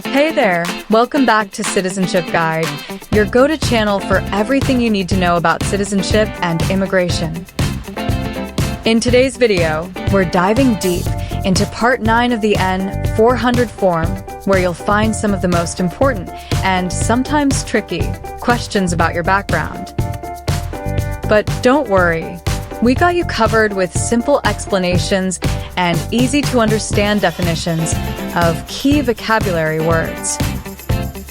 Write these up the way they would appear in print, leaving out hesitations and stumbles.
Hey there! Welcome back to Citizenship Guide, your go-to channel for everything you need to know about citizenship and immigration. In today's video, we're diving deep into Part 9 of the N400 form, where you'll find some of the most important and sometimes tricky questions about your background. But don't worry, we got you covered with simple explanations and easy-to-understand definitions of key vocabulary words.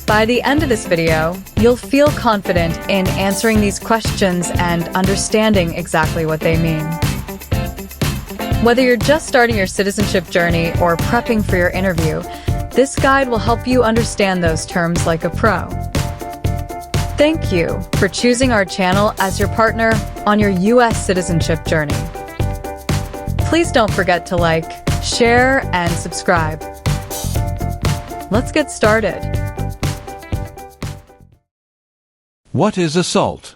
By the end of this video, you'll feel confident in answering these questions and understanding exactly what they mean. Whether you're just starting your citizenship journey or prepping for your interview, this guide will help you understand those terms like a pro. Thank you for choosing our channel as your partner on your US citizenship journey. Please don't forget to like, share, and subscribe. Let's get started. What is assault?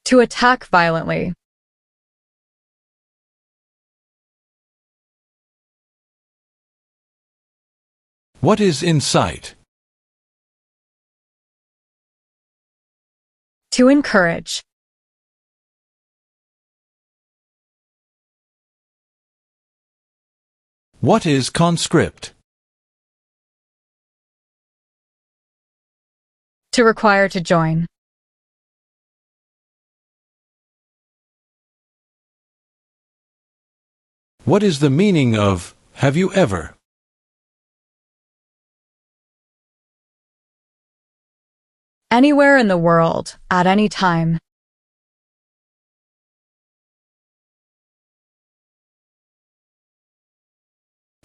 To attack violently. What is incite? To encourage. What is conscript? To require to join. What is the meaning of have you ever? Anywhere in the world, at any time.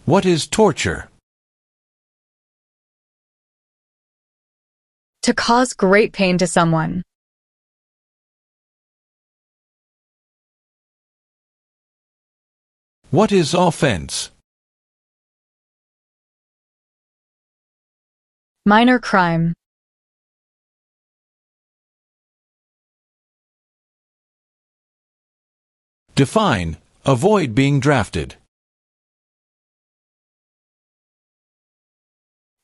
What is torture? To cause great pain to someone. What is offense? Minor crime. Define. Avoid being drafted.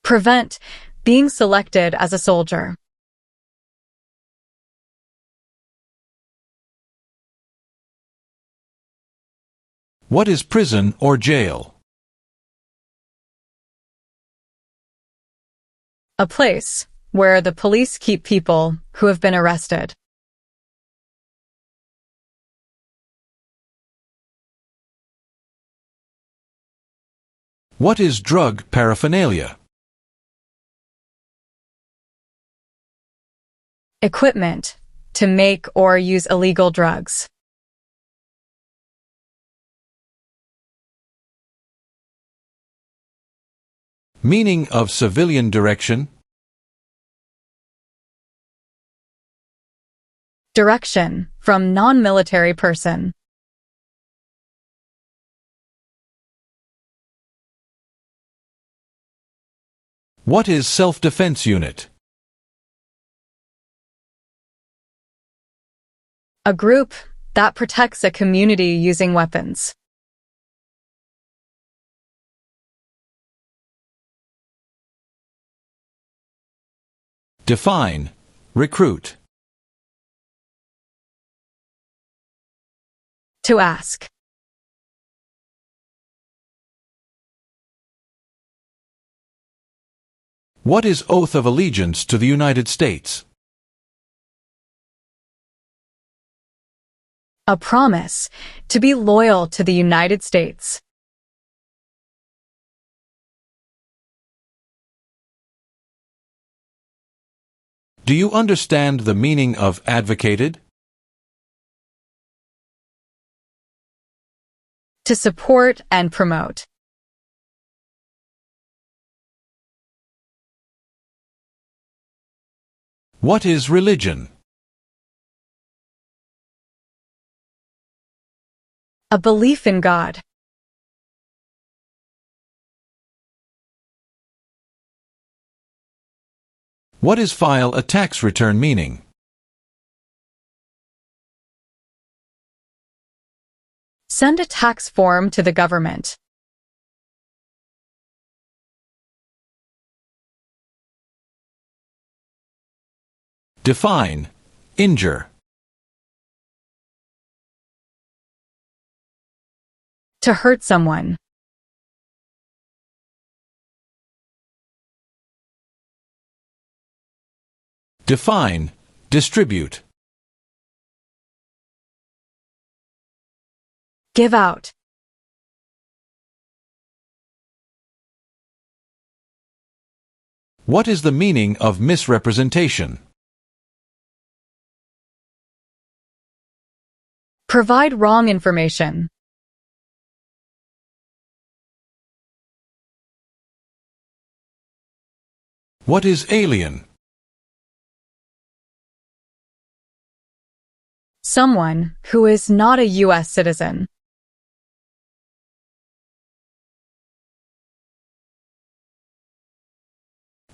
Prevent being selected as a soldier. What is prison or jail? A place where the police keep people who have been arrested. What is drug paraphernalia? Equipment to make or use illegal drugs. Meaning of civilian direction? Direction from non-military person. What is self-defense unit? A group that protects a community using weapons. Define. Recruit. To ask. What is oath of allegiance to the United States? A promise to be loyal to the United States. Do you understand the meaning of advocated? To support and promote. What is religion? A belief in God. What is file a tax return meaning? Send a tax form to the government. Define. Injure. To hurt someone. Define. Distribute. Give out. What is the meaning of misrepresentation? Provide wrong information. What is alien? Someone who is not a US citizen.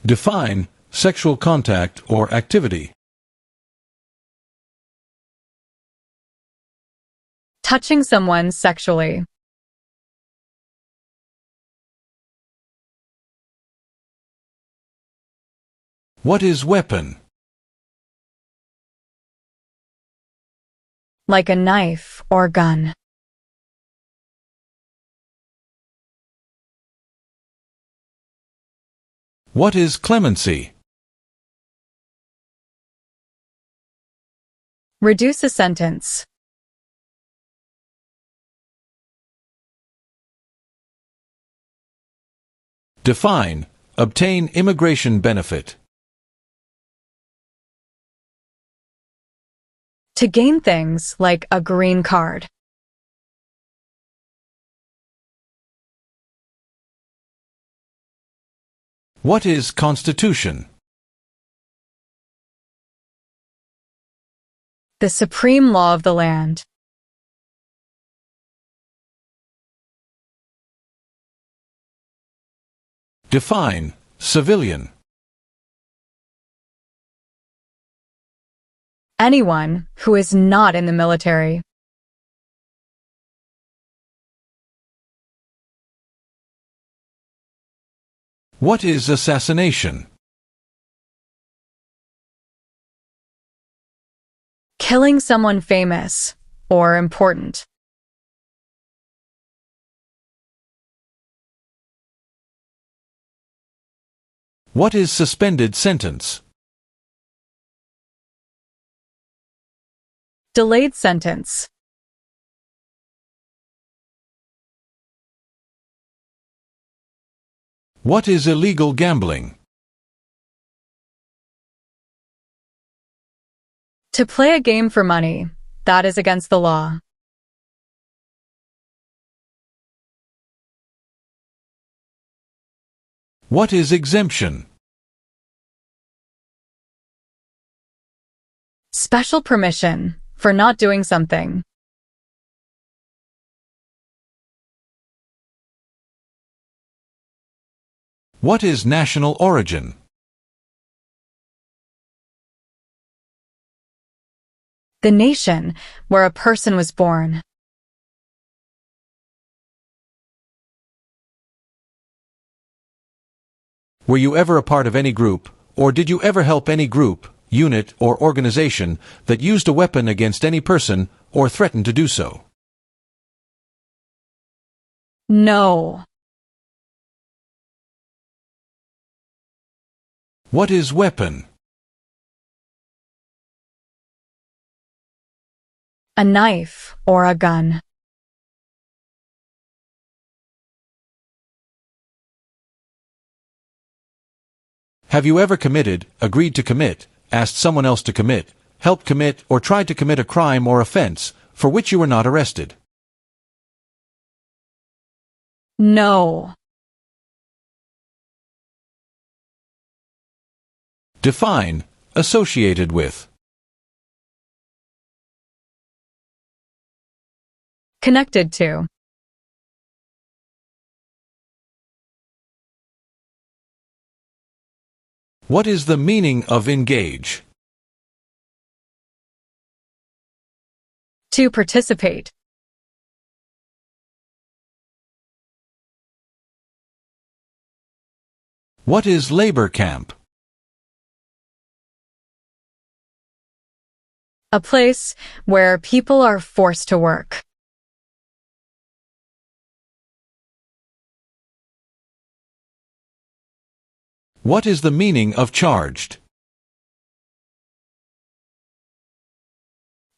Define. Sexual contact or activity. Touching someone sexually. What is weapon? Like a knife or gun. What is clemency? Reduce a sentence. Define. Obtain immigration benefit. To gain things like a green card. What is constitution? The supreme law of the land. Define. Civilian. Anyone who is not in the military. What is assassination? Killing someone famous or important. What is suspended sentence? Delayed sentence. What is illegal gambling? To play a game for money, that is against the law. What is exemption? Special permission for not doing something. What is national origin? The nation where a person was born. Were you ever a part of any group, or did you ever help any group, unit, or organization that used a weapon against any person or threatened to do so? No. What is weapon? A knife or a gun. Have you ever committed, agreed to commit, asked someone else to commit, helped commit, or tried to commit a crime or offense for which you were not arrested? No. Define. Associated with. Connected to. What is the meaning of engage? To participate. What is labor camp? A place where people are forced to work. What is the meaning of charged?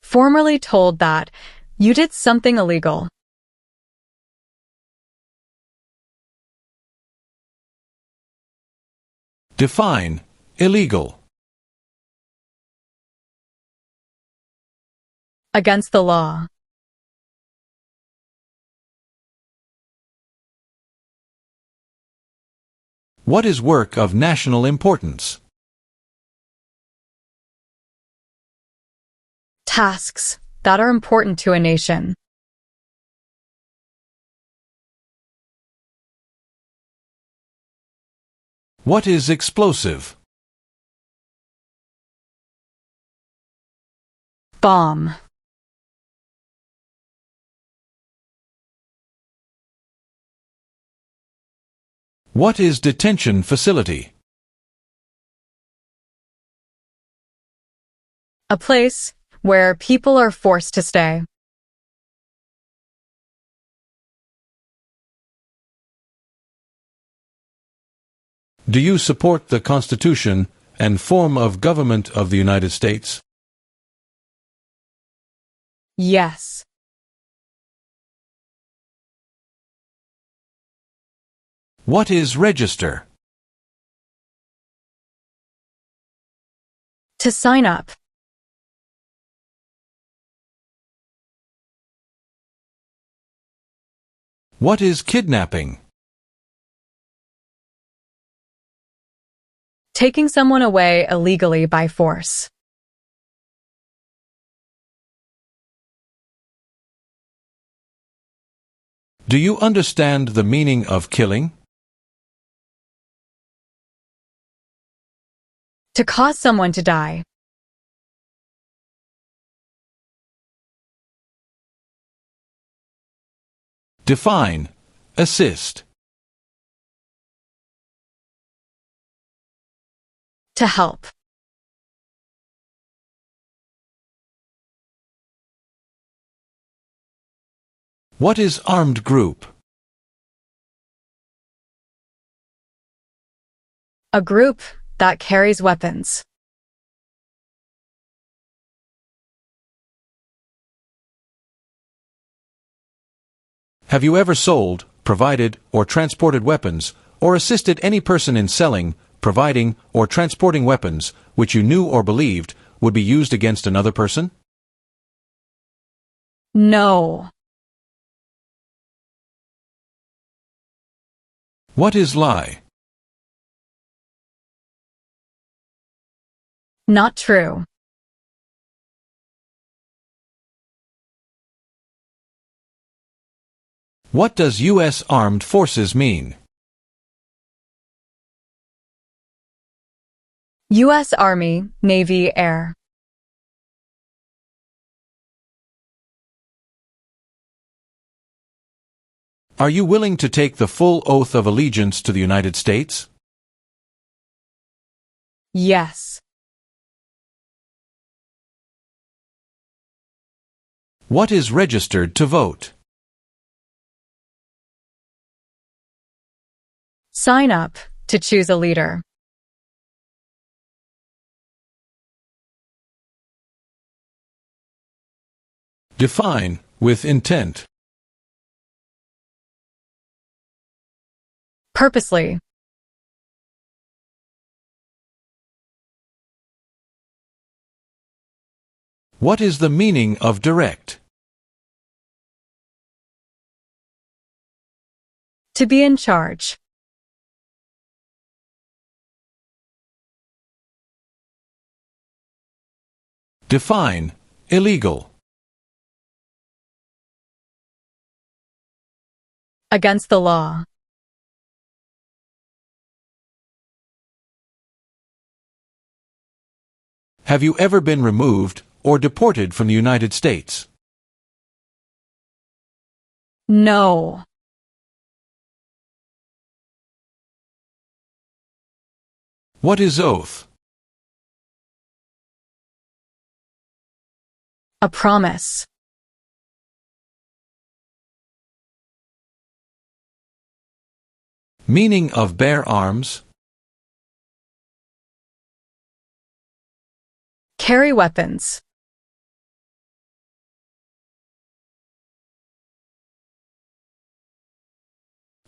Formerly told that you did something illegal. Define illegal. Against the law. What is work of national importance? Tasks that are important to a nation. What is explosive? Bomb. What is detention facility? A place where people are forced to stay. Do you support the Constitution and form of government of the United States? Yes. What is register? To sign up. What is kidnapping? Taking someone away illegally by force. Do you understand the meaning of killing? To cause someone to die. Define assist. To help. What is armed group? A group that carries weapons. Have you ever sold, provided, or transported weapons, or assisted any person in selling, providing, or transporting weapons which you knew or believed would be used against another person? No. What is lie? Not true. What does U.S. Armed Forces mean? U.S. Army, Navy, Air. Are you willing to take the full oath of allegiance to the United States? Yes. What is registered to vote? Sign up to choose a leader. Define with intent. Purposely. What is the meaning of direct? To be in charge. Define illegal. Against the law. Have you ever been removed or deported from the United States? No. What is oath? A promise. Meaning of bear arms? Carry weapons.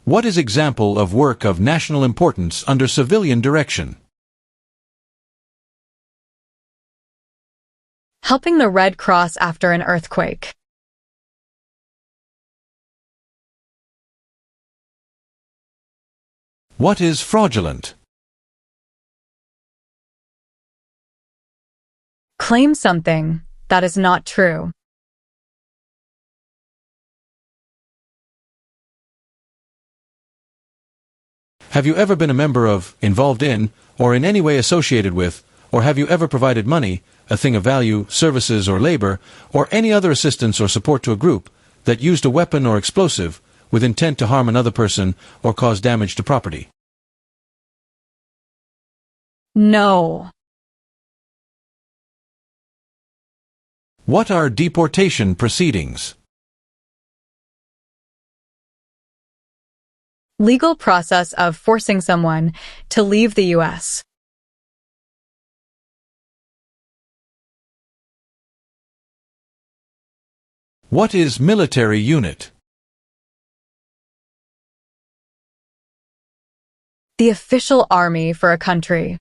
What is example of work of national importance under civilian direction? Helping the Red Cross after an earthquake. What is fraudulent? Claim something that is not true. Have you ever been a member of, involved in, or in any way associated with, or have you ever provided money, a thing of value, services or labor, or any other assistance or support to a group that used a weapon or explosive with intent to harm another person or cause damage to property? No. What are deportation proceedings? Legal process of forcing someone to leave the U.S. What is military unit? The official army for a country.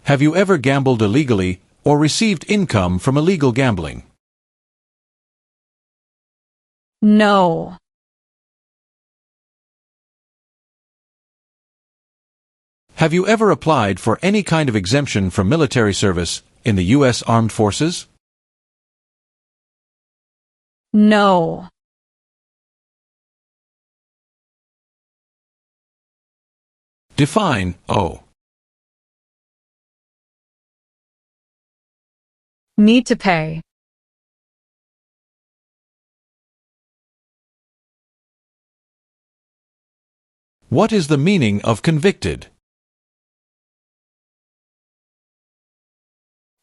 Have you ever gambled illegally or received income from illegal gambling? No. Have you ever applied for any kind of exemption from military service in the U.S. Armed Forces? No. Define O. Need to pay. What is the meaning of convicted?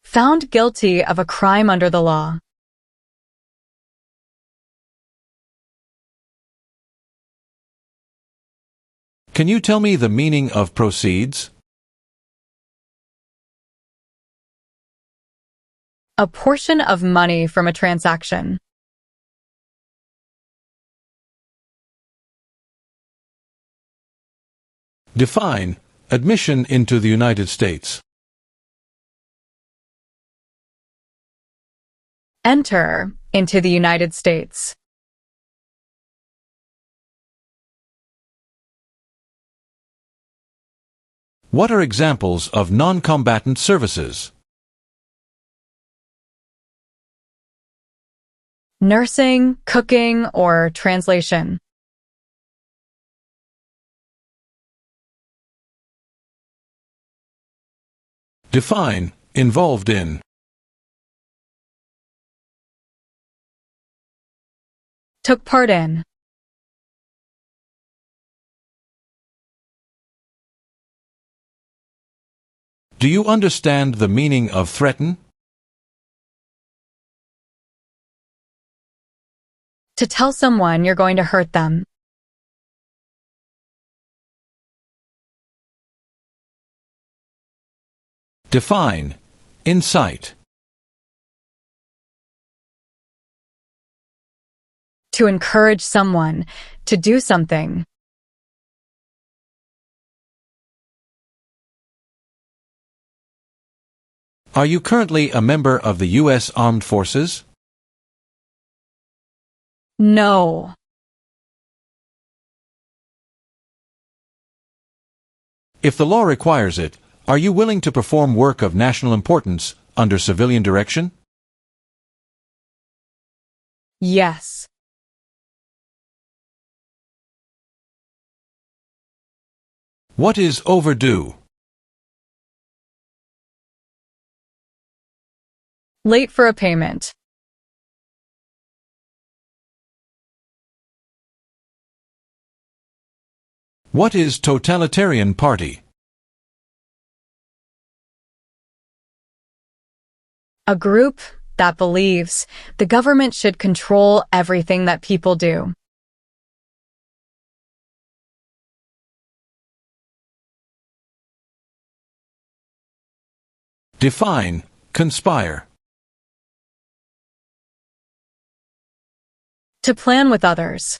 Found guilty of a crime under the law. Can you tell me the meaning of proceeds? A portion of money from a transaction. Define admission into the United States. Enter into the United States. What are examples of non-combatant services? Nursing, cooking, or translation. Define involved in. Took part in. Do you understand the meaning of threaten? To tell someone you're going to hurt them. Define incite. To encourage someone to do something. Are you currently a member of the U.S. Armed Forces? No. If the law requires it, are you willing to perform work of national importance under civilian direction? Yes. What is overdue? Late for a payment. What is totalitarian party? A group that believes the government should control everything that people do. Define conspire. To plan with others.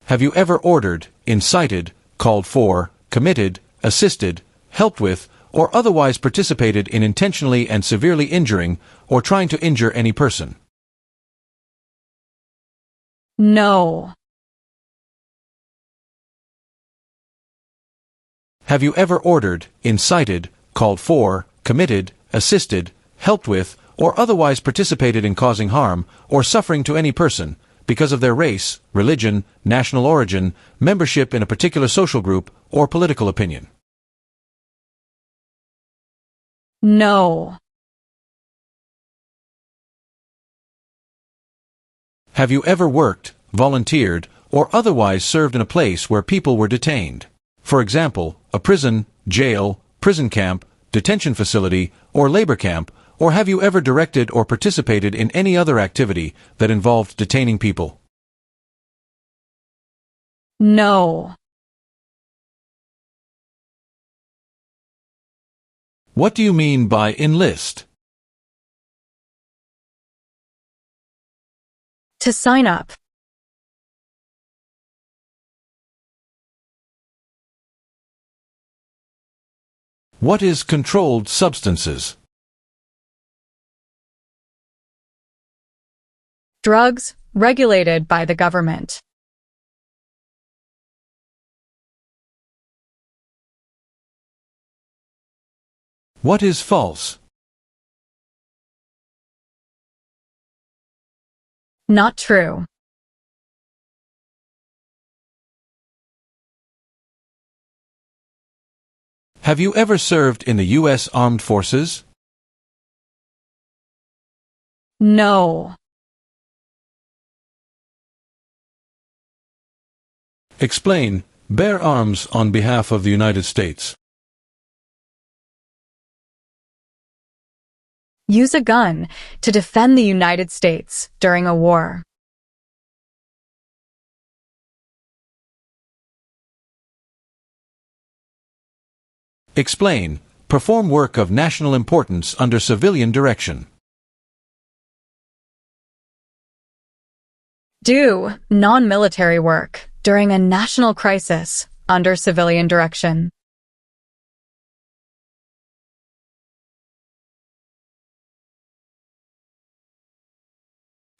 Have you ever ordered, incited, called for, committed, assisted, helped with, or otherwise participated in intentionally and severely injuring or trying to injure any person? No. Have you ever ordered, incited, called for, committed, assisted, helped with, or otherwise participated in causing harm or suffering to any person because of their race, religion, national origin, membership in a particular social group, or political opinion? No. Have you ever worked, volunteered, or otherwise served in a place where people were detained? For example, a prison, jail, prison camp, detention facility, or labor camp, or have you ever directed or participated in any other activity that involved detaining people? No. What do you mean by enlist? To sign up. What is controlled substances? Drugs regulated by the government. What is false? Not true. Have you ever served in the U.S. Armed Forces? No. Explain. Bear arms on behalf of the United States. Use a gun to defend the United States during a war. Explain. Perform work of national importance under civilian direction. Do non-military work during a national crisis under civilian direction.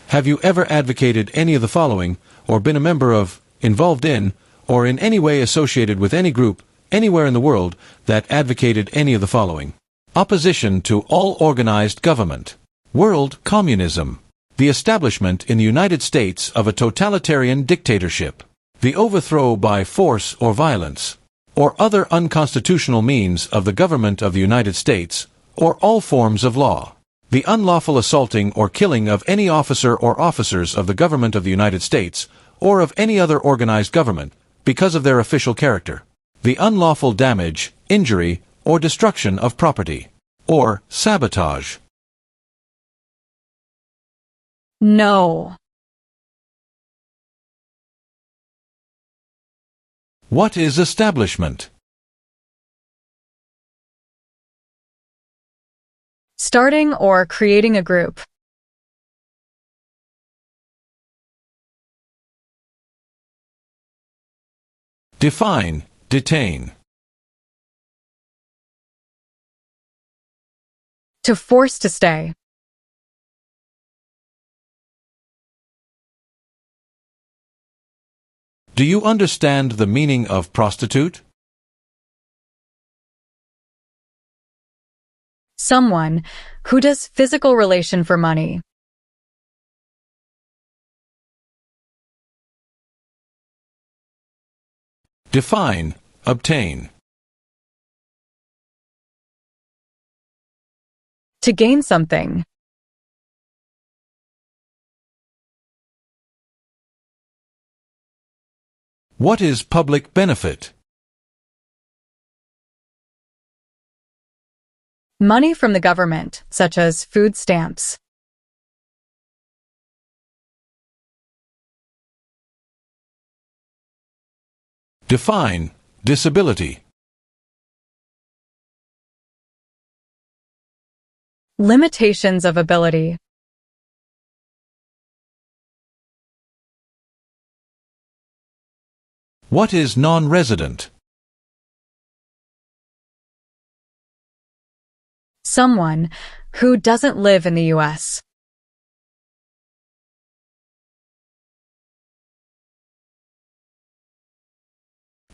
Have you ever advocated any of the following, or been a member of, involved in, or in any way associated with any group, anywhere in the world, that advocated any of the following? Opposition to all organized government. World communism. The establishment in the United States of a totalitarian dictatorship. The overthrow by force or violence, or other unconstitutional means of the government of the United States, or all forms of law. The unlawful assaulting or killing of any officer or officers of the government of the United States, or of any other organized government, because of their official character. The unlawful damage, injury, or destruction of property, or sabotage. No. What is establishment? Starting or creating a group. Define, detain. To force to stay. Do you understand the meaning of prostitute? Someone who does physical relation for money. Define, obtain. To gain something. What is public benefit? Money from the government, such as food stamps. Define disability. Limitations of ability. What is non-resident? Someone who doesn't live in the US.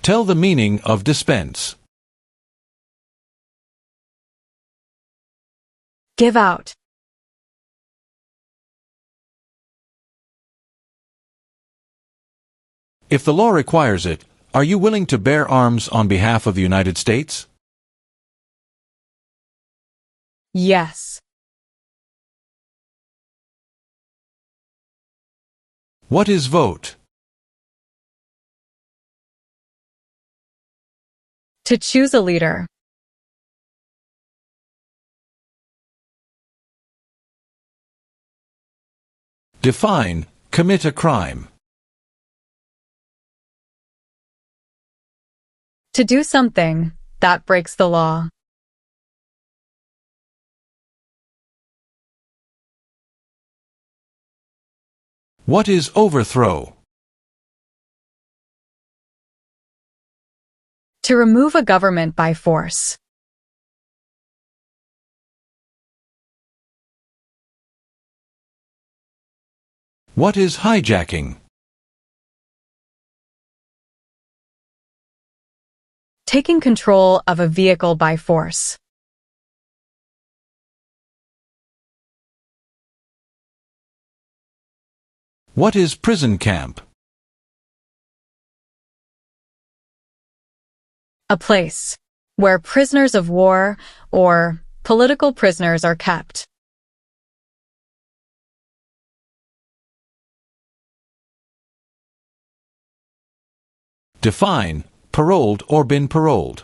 Tell the meaning of dispense. Give out. If the law requires it, are you willing to bear arms on behalf of the United States? Yes. What is vote? To choose a leader. Define commit a crime. To do something that breaks the law. What is overthrow? To remove a government by force. What is hijacking? Taking control of a vehicle by force. What is prison camp? A place where prisoners of war or political prisoners are kept. Define paroled or been paroled.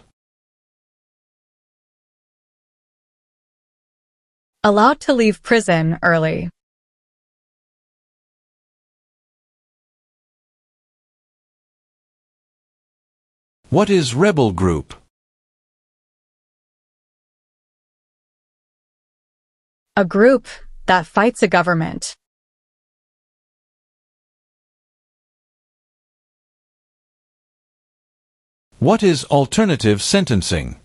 Allowed to leave prison early. What is rebel group? A group that fights a government. What is alternative sentencing?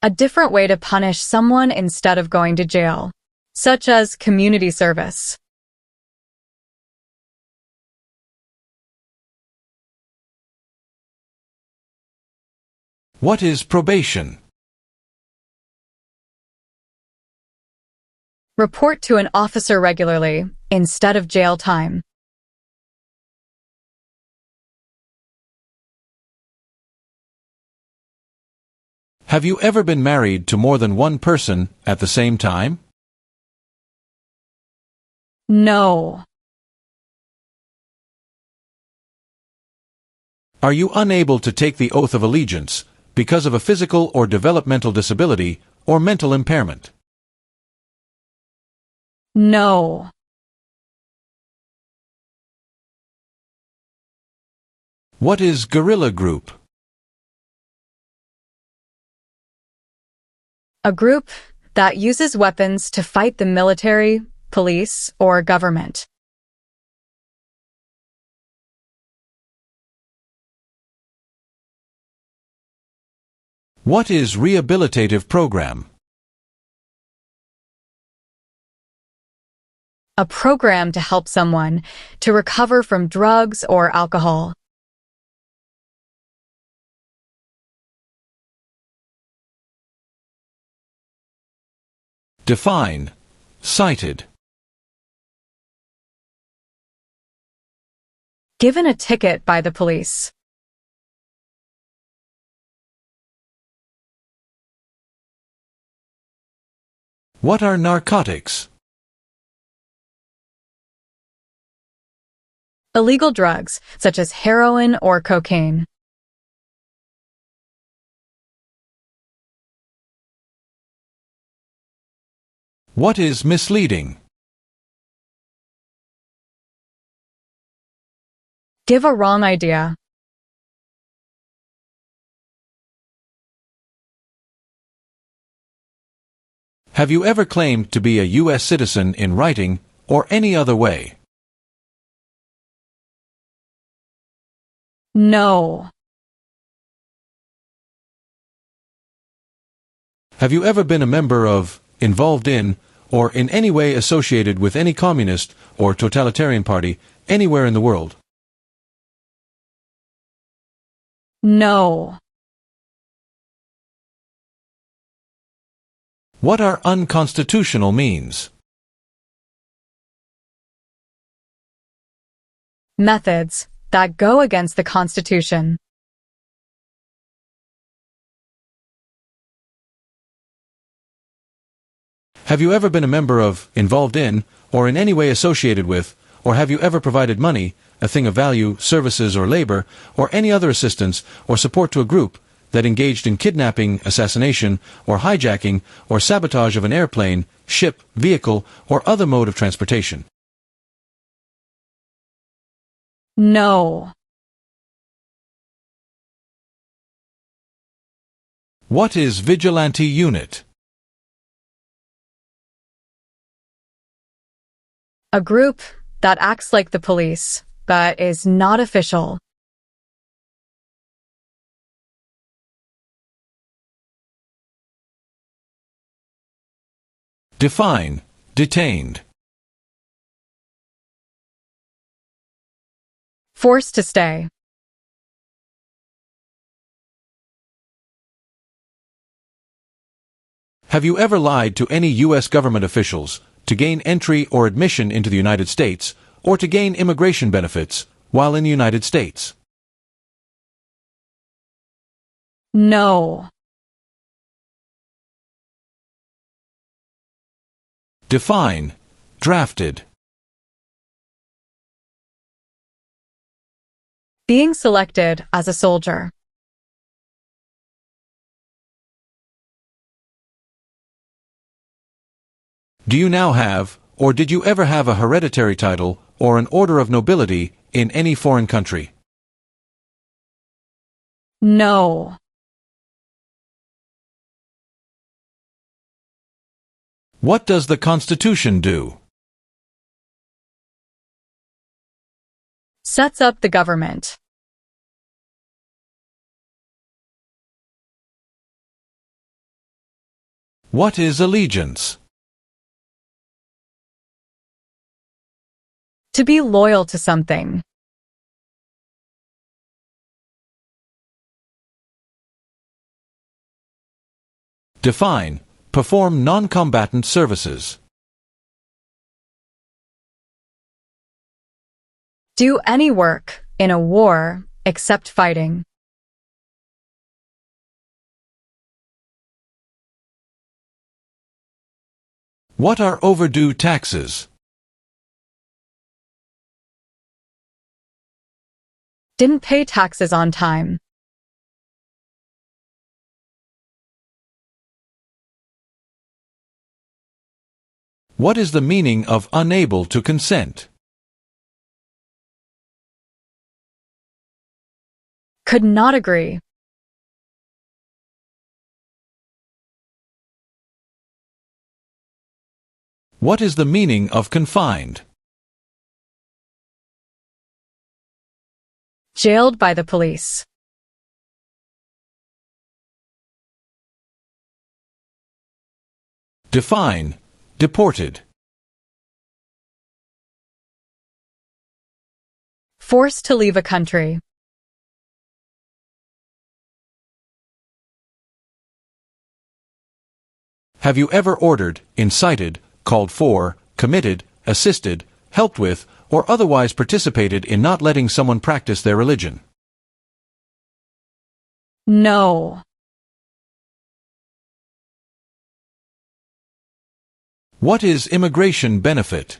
A different way to punish someone instead of going to jail, such as community service. What is probation? Report to an officer regularly instead of jail time. Have you ever been married to more than one person at the same time? No. Are you unable to take the oath of allegiance because of a physical or developmental disability or mental impairment? No. What is guerrilla group? A group that uses weapons to fight the military, police, or government. What is rehabilitative program? A program to help someone to recover from drugs or alcohol. Define cited. Given a ticket by the police. What are narcotics? Illegal drugs, such as heroin or cocaine. What is misleading? Give a wrong idea. Have you ever claimed to be a U.S. citizen in writing or any other way? No. Have you ever been a member of, involved in, or in any way associated with any communist or totalitarian party anywhere in the world? No. What are unconstitutional means? Methods that go against the Constitution. Have you ever been a member of, involved in, or in any way associated with, or have you ever provided money, a thing of value, services or labor, or any other assistance or support to a group that engaged in kidnapping, assassination, or hijacking, or sabotage of an airplane, ship, vehicle, or other mode of transportation? No. What is vigilante unit? A group that acts like the police, but is not official. Define, detained. Forced to stay. Have you ever lied to any U.S. government officials to gain entry or admission into the United States, or to gain immigration benefits while in the United States? No. Define, drafted. Being selected as a soldier. Do you now have, or did you ever have a hereditary title or an order of nobility in any foreign country? No. What does the Constitution do? Sets up the government. What is allegiance? To be loyal to something. Define, perform non-combatant services. Do any work in a war except fighting. What are overdue taxes? Didn't pay taxes on time. What is the meaning of unable to consent? Could not agree. What is the meaning of confined? Jailed by the police. Define, deported. Forced to leave a country. Have you ever ordered, incited, called for, committed, assisted, helped with, or otherwise participated in not letting someone practice their religion? No. What is immigration benefit?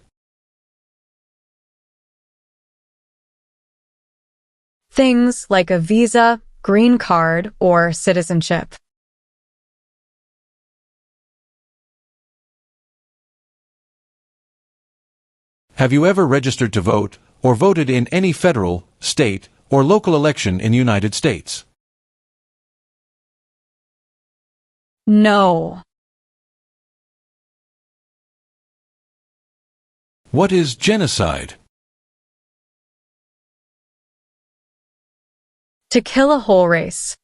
Things like a visa, green card, or citizenship. Have you ever registered to vote or voted in any federal, state, or local election in the United States? No. What is genocide? To kill a whole race.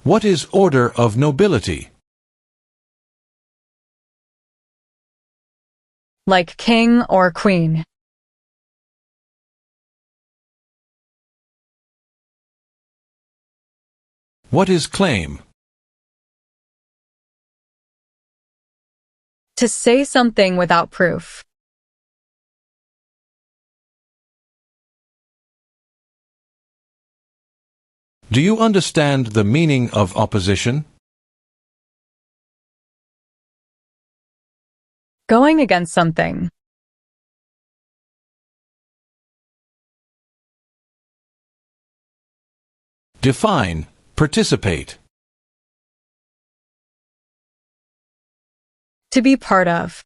What is order of nobility? Like king or queen. What is claim? To say something without proof. Do you understand the meaning of opposition? Going against something. Define, participate. To be part of.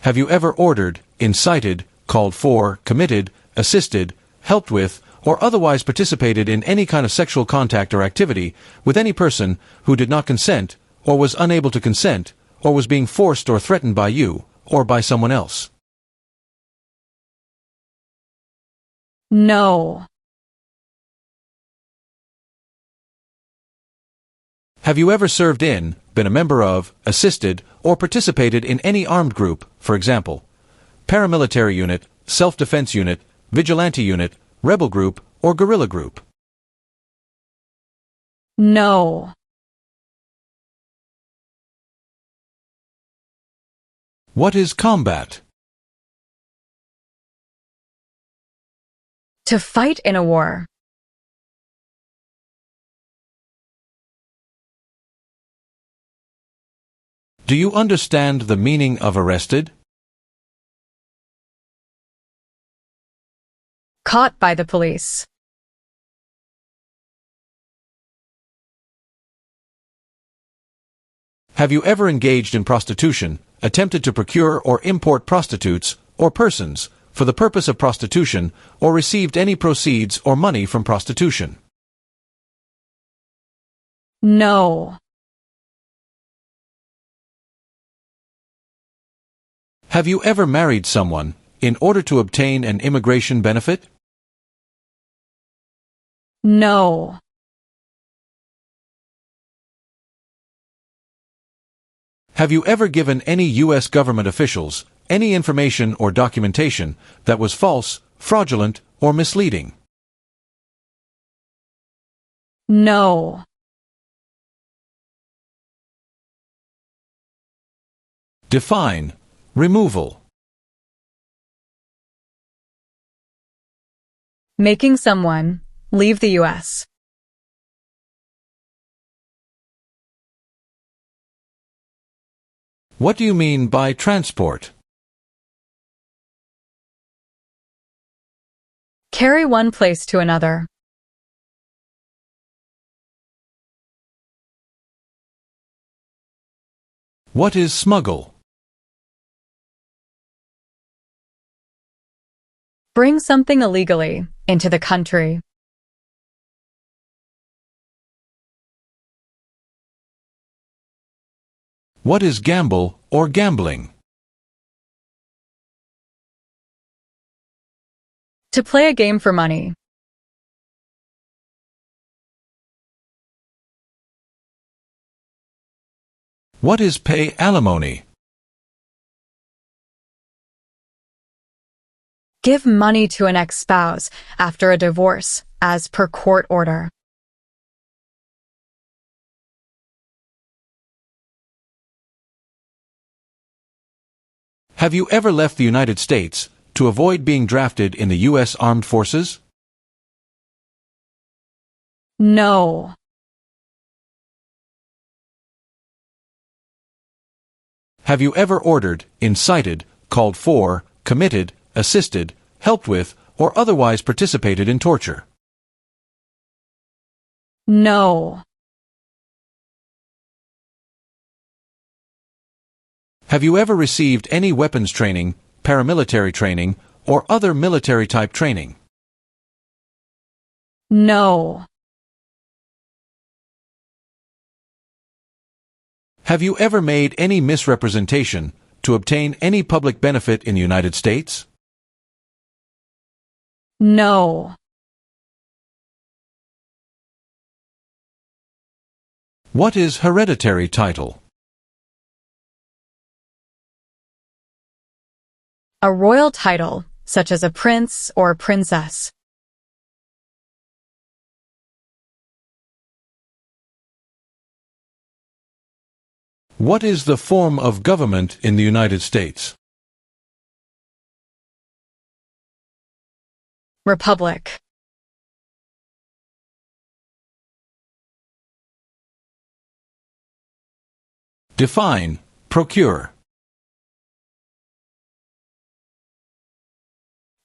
Have you ever ordered, incited, called for, committed, assisted, helped with, or otherwise participated in any kind of sexual contact or activity with any person who did not consent, or was unable to consent, or was being forced or threatened by you, or by someone else? No. Have you ever served in, been a member of, assisted, or participated in any armed group, for example, paramilitary unit, self-defense unit, vigilante unit, rebel group, or guerrilla group? No. What is combat? To fight in a war. Do you understand the meaning of arrested? Caught by the police. Have you ever engaged in prostitution, attempted to procure or import prostitutes, or persons, for the purpose of prostitution, or received any proceeds or money from prostitution? No. Have you ever married someone in order to obtain an immigration benefit? No. Have you ever given any U.S. government officials any information or documentation that was false, fraudulent, or misleading? No. Define, removal. Making someone leave the U.S. What do you mean by transport? Carry one place to another. What is smuggle? Bring something illegally into the country. What is gamble or gambling? To play a game for money. What is pay alimony? Give money to an ex-spouse after a divorce, as per court order. Have you ever left the United States to avoid being drafted in the U.S. Armed Forces? No. Have you ever ordered, incited, called for, committed, assisted, helped with, or otherwise participated in torture? No. Have you ever received any weapons training, paramilitary training, or other military-type training? No. Have you ever made any misrepresentation to obtain any public benefit in the United States? No. What is hereditary title? A royal title, such as a prince or princess. What is the form of government in the United States? Republic. Define, procure.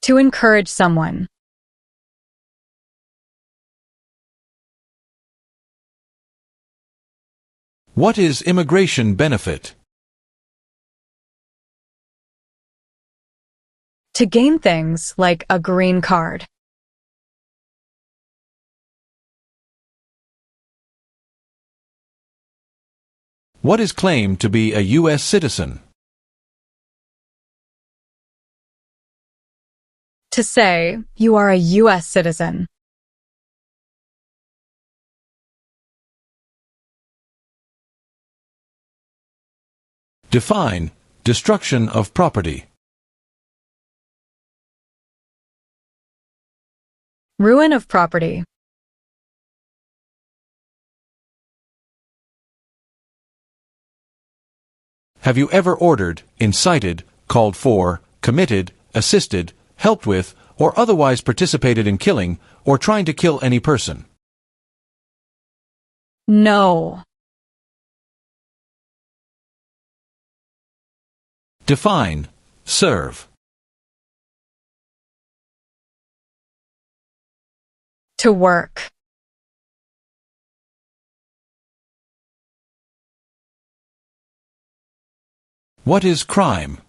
To encourage someone. What is immigration benefit? To gain things like a green card. What is claimed to be a U.S. citizen? To say, you are a US citizen. Define, destruction of property. Ruin of property. Have you ever ordered, incited, called for, committed, assisted, helped with, or otherwise participated in killing, or trying to kill any person? No. Define, serve. To work. What is crime?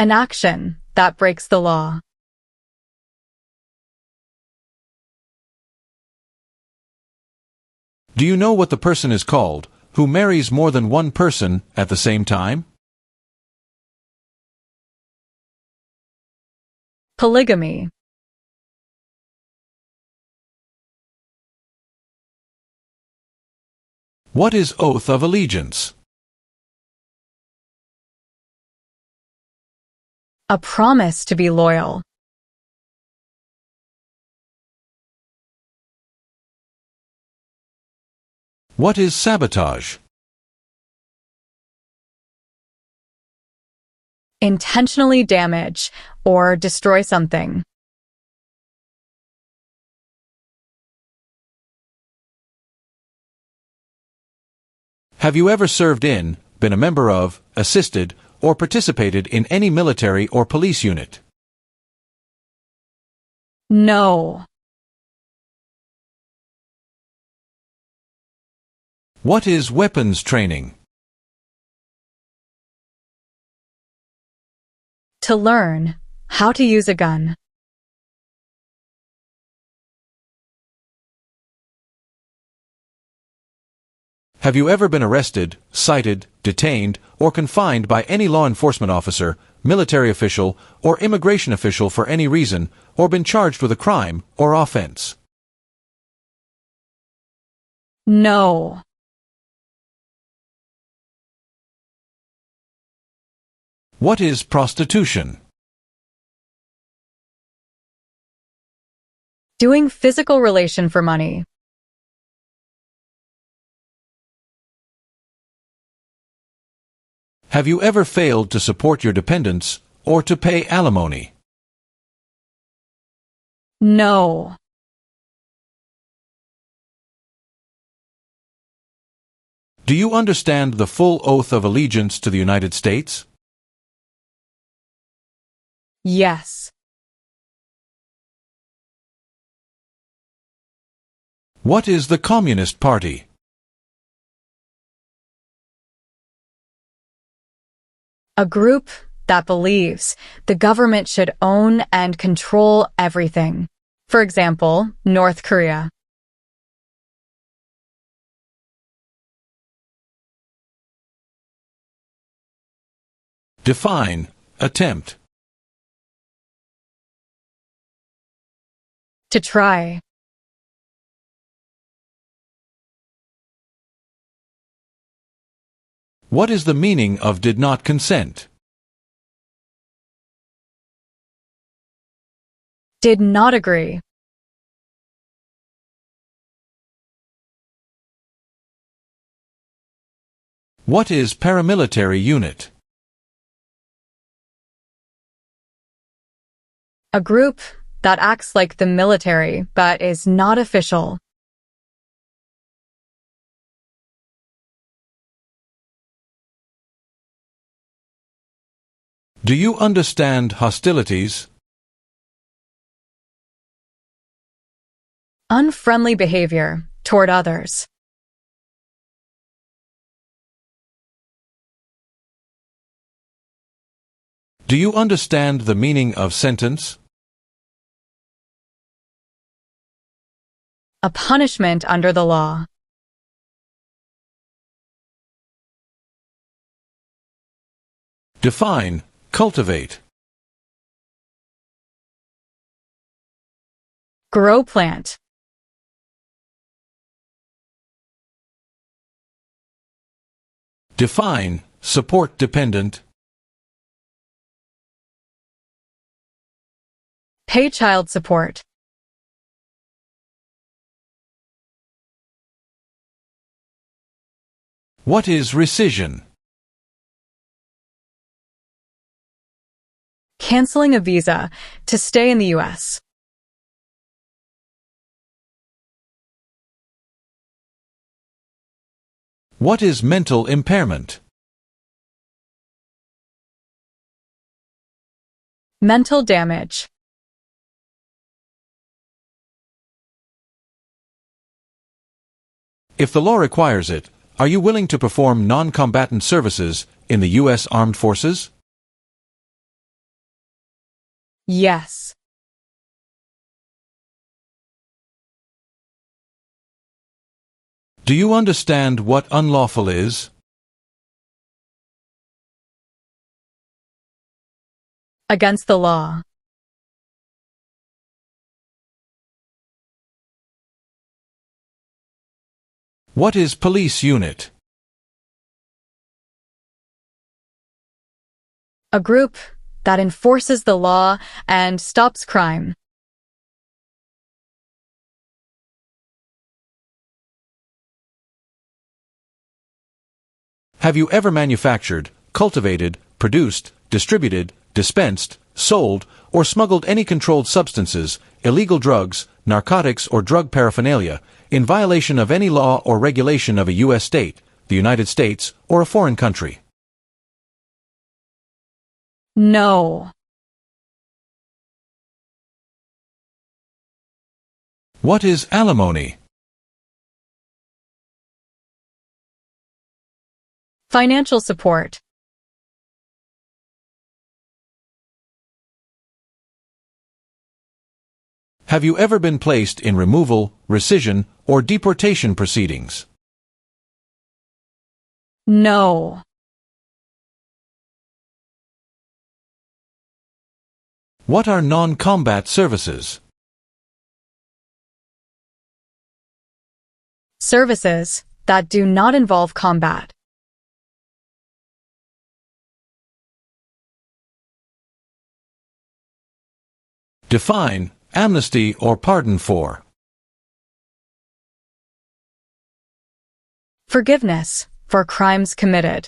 An action that breaks the law. Do you know what the person is called who marries more than one person at the same time? Polygamy. What is oath of allegiance? A promise to be loyal. What is sabotage? Intentionally damage or destroy something. Have you ever served in, been a member of, assisted, or participated in any military or police unit? No. What is weapons training? To learn how to use a gun. Have you ever been arrested, cited, detained, or confined by any law enforcement officer, military official, or immigration official for any reason, or been charged with a crime or offense? No. What is prostitution? Doing physical relation for money. Have you ever failed to support your dependents or to pay alimony? No. Do you understand the full oath of allegiance to the United States? Yes. What is the Communist Party? A group that believes the government should own and control everything. For example, North Korea. Define attempt. To try. What is the meaning of did not consent? Did not agree. What is paramilitary unit? A group that acts like the military but is not official. Do you understand hostilities? Unfriendly behavior toward others. Do you understand the meaning of sentence? A punishment under the law. Define cultivate. Grow plant. Define support dependent. Pay child support. What is rescission? Canceling a visa to stay in the U.S. What is mental impairment? Mental damage. If the law requires it, are you willing to perform non-combatant services in the U.S. Armed Forces? Yes. Do you understand what unlawful is? Against the law. What is police unit? A group that enforces the law and stops crime. Have you ever manufactured, cultivated, produced, distributed, dispensed, sold, or smuggled any controlled substances, illegal drugs, narcotics, or drug paraphernalia in violation of any law or regulation of a U.S. state, the United States, or a foreign country? No. What is alimony? Financial support. Have you ever been placed in removal, rescission, or deportation proceedings? No. What are non-combat services? Services that do not involve combat. Define amnesty or pardon for. Forgiveness for crimes committed.